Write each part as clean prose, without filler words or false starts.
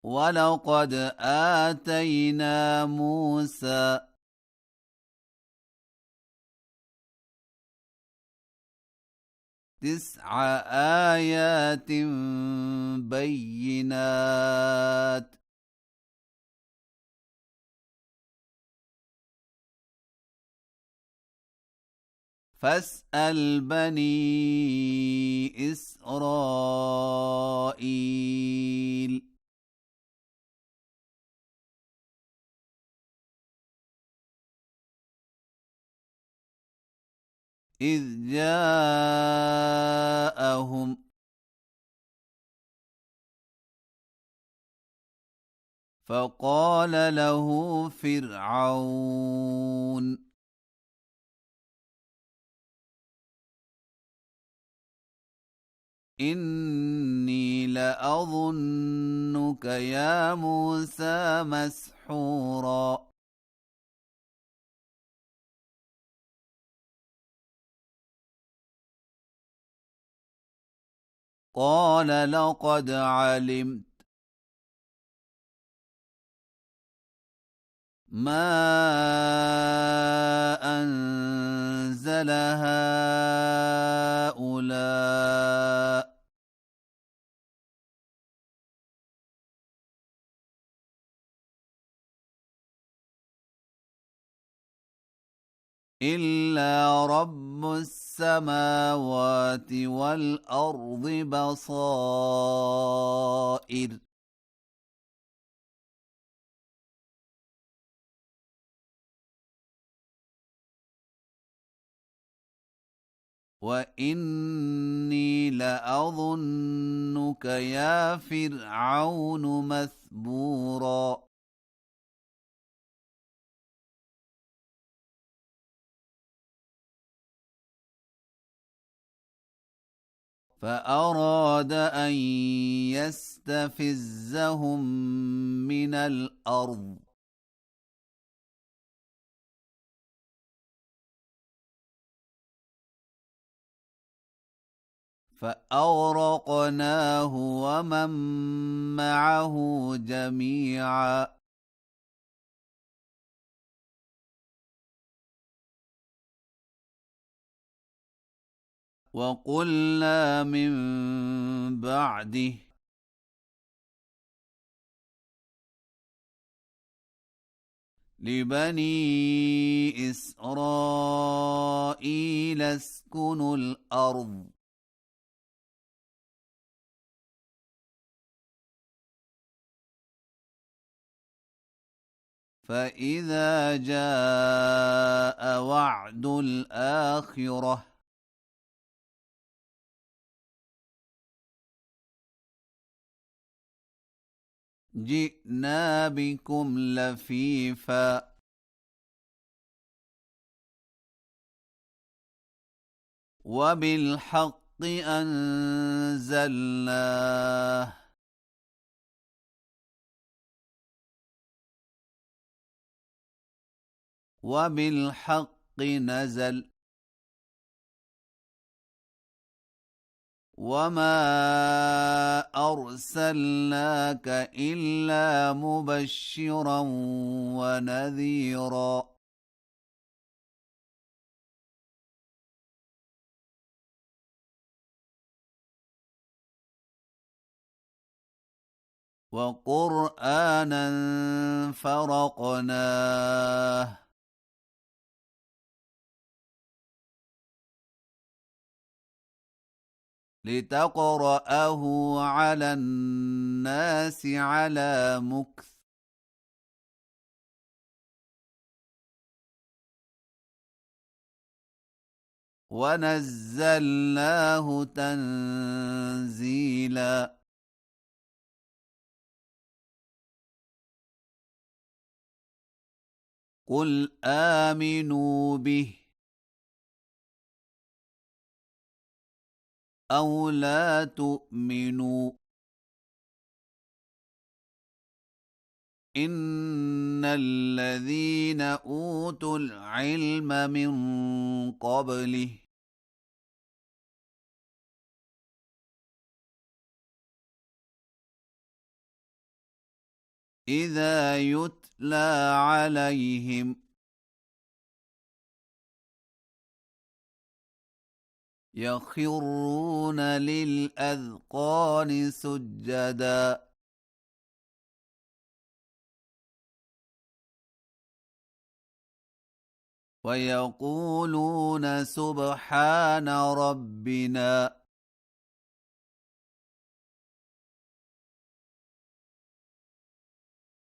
ولقد آتينا موسى 9 آيات بينات فاسأل بني إسرائيل إذ جاءهم فقال له فرعون إني لأظنك يا موسى مسحورا قال لقد علمت ما أنزل هؤلاء إلا رب السماوات والأرض بصائر وإني لأظنك يا فرعون مثبورا فأراد أن يستفزهم من الأرض فأغرقناه ومن معه جميعا وقلنا من بعده لبني إسرائيل اسكنوا الأرض فإذا جاء وعد الآخرة جئنا بكم لفيفا وبالحق أنزلناه وبالحق نزل وما أرسلناك إلا مبشرا ونذيرا وقرآنا فرقناه لتقرأه على الناس على مكث ونزلناه تنزيلا قل آمنوا به أو لا تؤمنوا إن الذين أوتوا العلم من قبله إذا يتلى عليهم يخرون للأذقان سجدا ويقولون سبحان ربنا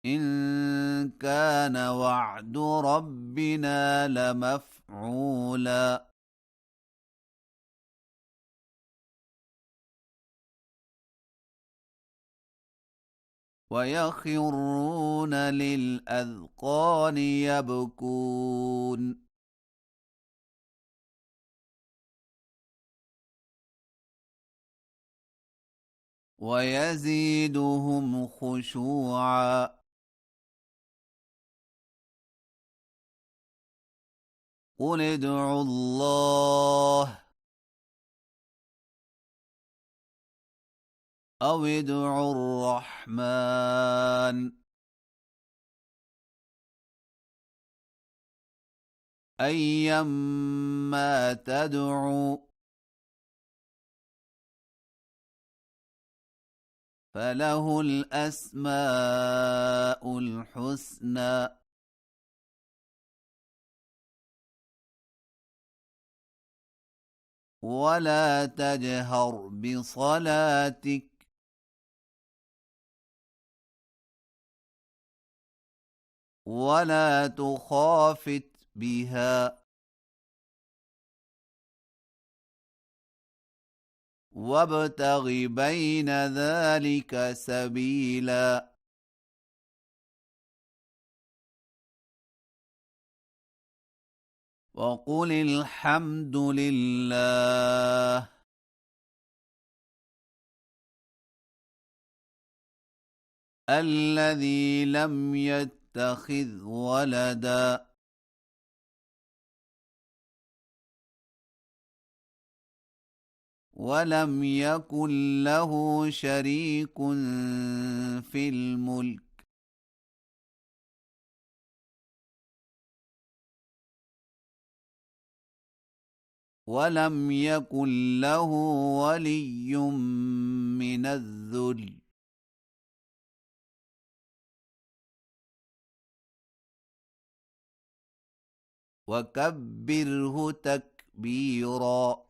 إن كان وعد ربنا لمفعولا ويخرون للأذقان يبكون ويزيدهم خشوعا قل ادعوا الله أو ادعوا الرحمن أيما تدعوا فله الأسماء الحسنى ولا تجهر بصلاتك ولا تخافت بها وابتغ بين ذلك سبيلا وقل الحمد لله الذي لم يتخذ ولدا ولم يكن له شريك في الملك ولم يكن له ولي من الذل وكبره تكبيرا